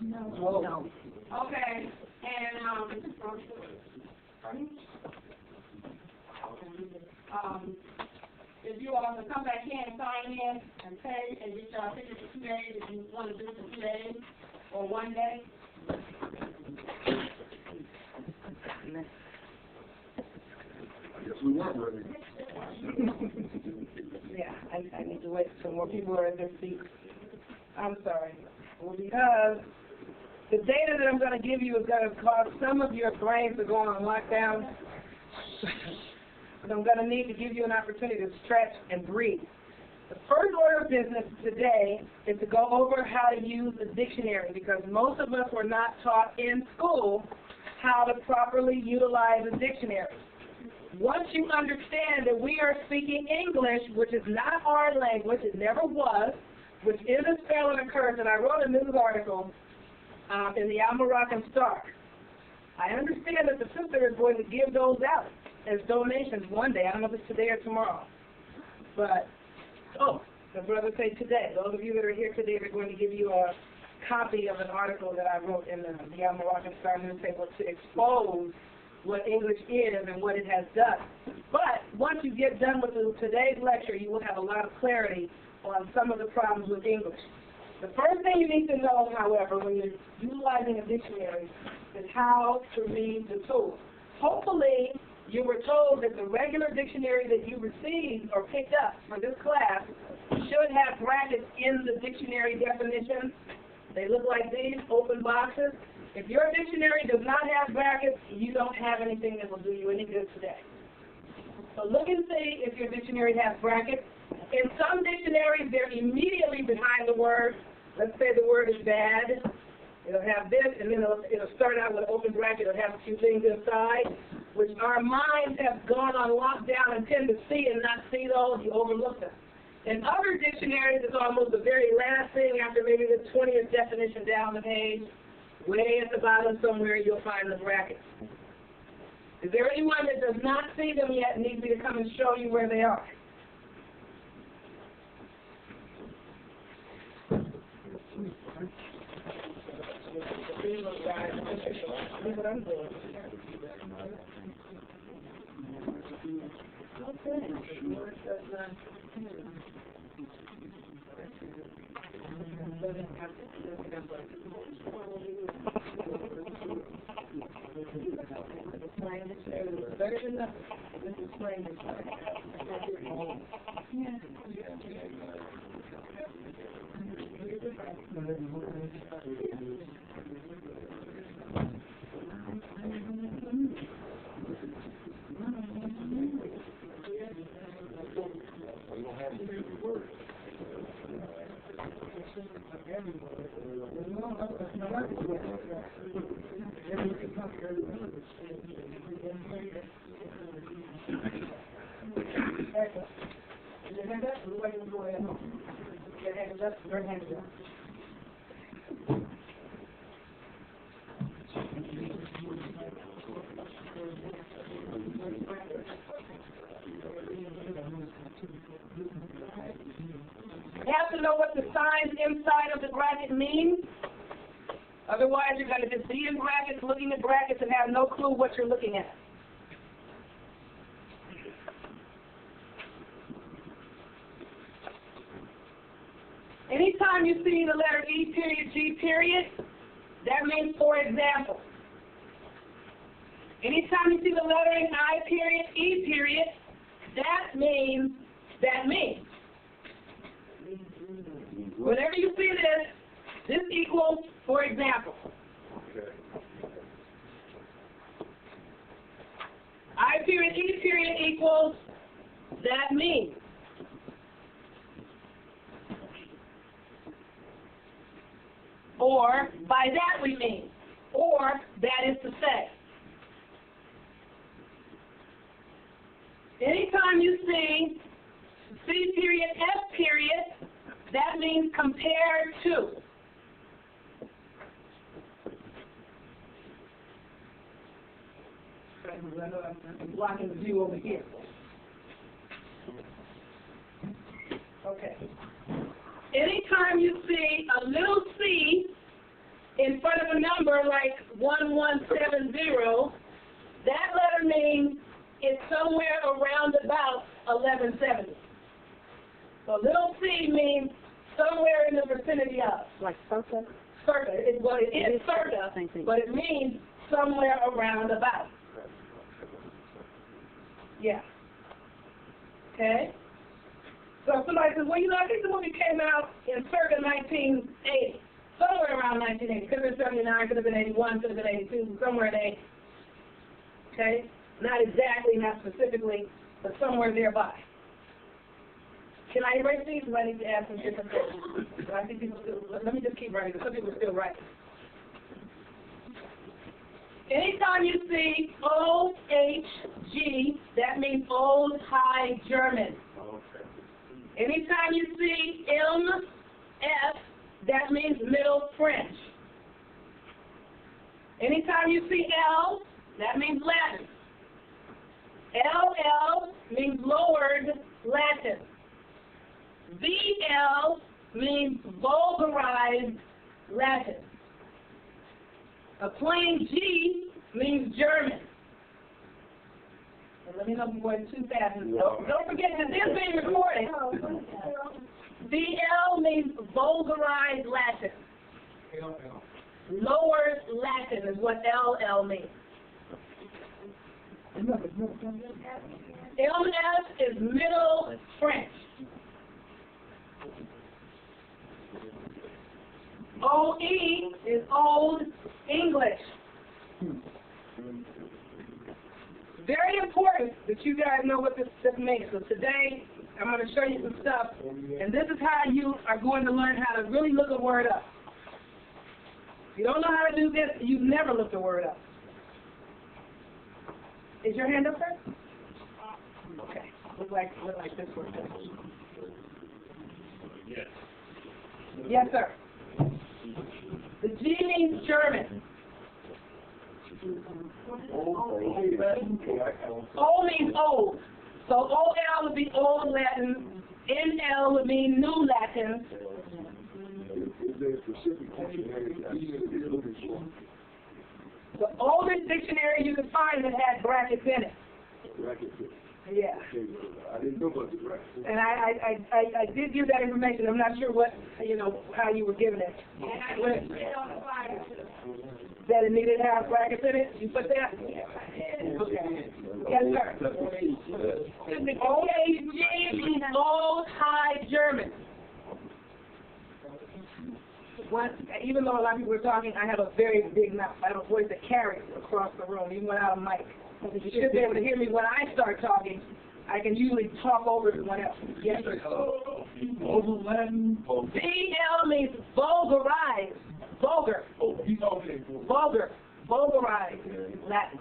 No. No. Okay, and if you all can come back in and sign in and pay and get your ticket for 2 days, if you want to do it for 2 days or 1 day. I guess we weren't ready. Yeah, I need to wait till more people are at their seats. I'm sorry. Well, because the data that I'm going to give you is going to cause some of your brains to go on lockdown. So I'm going to need to give you an opportunity to stretch and breathe. The first order of business today is to go over how to use the dictionary, because most of us were not taught in school how to properly utilize a dictionary. Once you understand that we are speaking English, which is not our language, it never was, which is a spelling and curse, and I wrote a news article in the Al-Moroccan Star. I understand that the sister is going to give those out as donations one day. I don't know if it's today or tomorrow. But, the brother said today. Those of you that are here today are going to give you a copy of an article that I wrote in the Al-Moroccan Star newspaper to expose what English is and what it has done. But once you get done with today's lecture, you will have a lot of clarity on some of the problems with English. The first thing you need to know, however, when you're utilizing a dictionary is how to read the tool. Hopefully, you were told that the regular dictionary that you received or picked up for this class should have brackets in the dictionary definitions. They look like these, open boxes. If your dictionary does not have brackets, you don't have anything that will do you any good today. So look and see if your dictionary has brackets. In some dictionaries, they're immediately behind the word. Let's say the word is bad. It'll have this, and then it'll start out with an open bracket. It'll have a few things inside, which our minds have gone on lockdown and tend to see and not see those. You overlook them. In other dictionaries, it's almost the very last thing after maybe the 20th definition down the page. Way at the bottom somewhere, you'll find the brackets. Is there anyone that does not see them yet and needs me to come and show you where they are? You have to know what the signs inside of the bracket mean. Otherwise, you're going to just be in brackets, looking at brackets, and have no clue what you're looking at. Anytime you see the letter E period, G period, that means for example. Anytime you see the lettering I period, E period, that means that means. Whenever you see this equals for example. I period, E period equals that means. Or by that we mean. Or that is to say. Anytime you see C period, F period, that means compared to. I'm blocking the view over here. Okay. Anytime you see a little c in front of a number like 1170, that letter means it's somewhere around about 1170. So little c means somewhere in the vicinity of. Like circa? Circa. It is circa, but it means somewhere around about. Yeah. Okay? So if somebody says, well, you know, I think the movie came out in circa 1980. Somewhere around 1980. Could have been 79, could have been 81, could have been 82, somewhere in 80. Okay? Not exactly, not specifically, but somewhere nearby. Can I erase these? Do I need to add some different things? I think people still, let me just keep writing, because some people are still writing. Anytime you see O-H-G, that means Old High German. Anytime you see M-F, that means Middle French. Anytime you see L, that means Latin. LL means lowered Latin. VL means vulgarized Latin. A plain G means German. And let me know if I'm going too fast. Don't forget that this is being recorded. VL means vulgarized Latin. Lower Latin is what LL means. MS is Middle French. OE is Old English. Very important that you guys know what this means. So today, I'm going to show you some stuff, and this is how you are going to learn how to really look a word up. If you don't know how to do this, you've never looked a word up. Is your hand up, sir? Okay. Look like this word. Yes. Yes, sir. The G means German. O means old. So OL would be Old Latin. NL would mean New Latin. The oldest dictionary you can find that has brackets in it. Yeah. I didn't know about the brackets. And I did give that information. I'm not sure what, how you were given it. That it needed to have brackets in it? You put that? Okay. Yes, sir. OAG means Old High German. Even though a lot of people are talking, I have a very big mouth. I have a voice that carries across the room, even without a mic. You should be able to hear me when I start talking. I can usually talk over everyone else. Yes, sir. VL means vulgarized. Vulgar. Vulgar. Vulgarized Latin.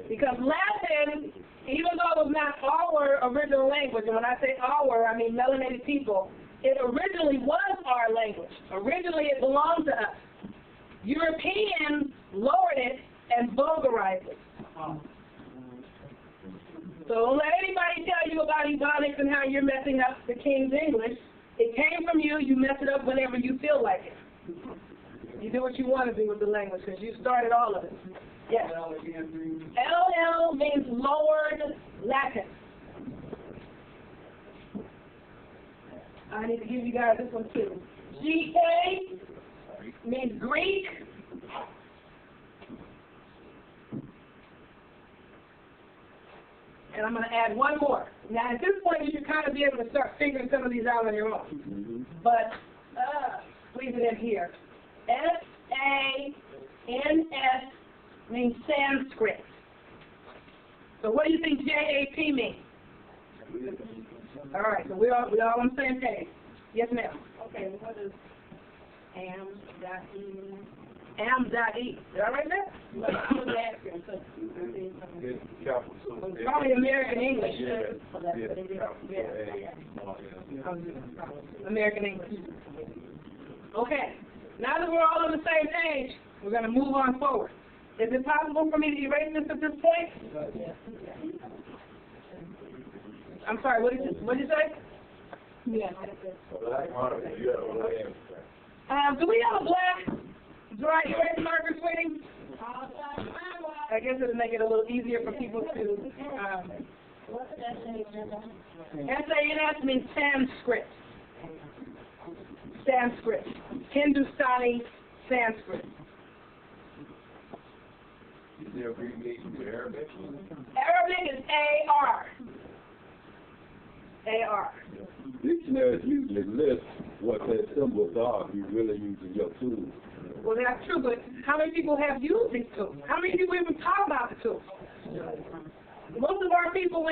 Because Latin, even though it was not our original language, and when I say our, I mean melanated people, it originally was our language. Originally it belonged to us. Europeans lowered it and vulgarized it. So don't let anybody tell you about Ebonics and how you're messing up the King's English. It came from you. You mess it up whenever you feel like it. You do what you want to do with the language because you started all of it. Yes. LL means lowered Latin. I need to give you guys this one too. GK means Greek. And I'm going to add one more. Now, at this point, you should kind of be able to start figuring some of these out on your own. But, leave it in here. S-A-N-S means Sanskrit. So what do you think J-A-P means? All right, so we're all on the same page. Yes, ma'am. Okay, what is am.e? Am.e. Did I write that? It's probably American English. American English. Okay. Now that we're all on the same page, we're going to move on forward. Is it possible for me to erase this at this point? I'm sorry, what did you say? Yeah. Do we have a black right, erase marker, sweetie? I guess it'll make it a little easier for people to, What's S-A-N-S? S-A-N-S means Sanskrit. Sanskrit. Hindustani Sanskrit. Is there abbreviation for Arabic? Arabic is A-R. A-R. Dictionaries usually list what their symbols are if you're really using your tools. Well, that's true, but how many people have used these tools? How many people even talk about the tools? Most of our people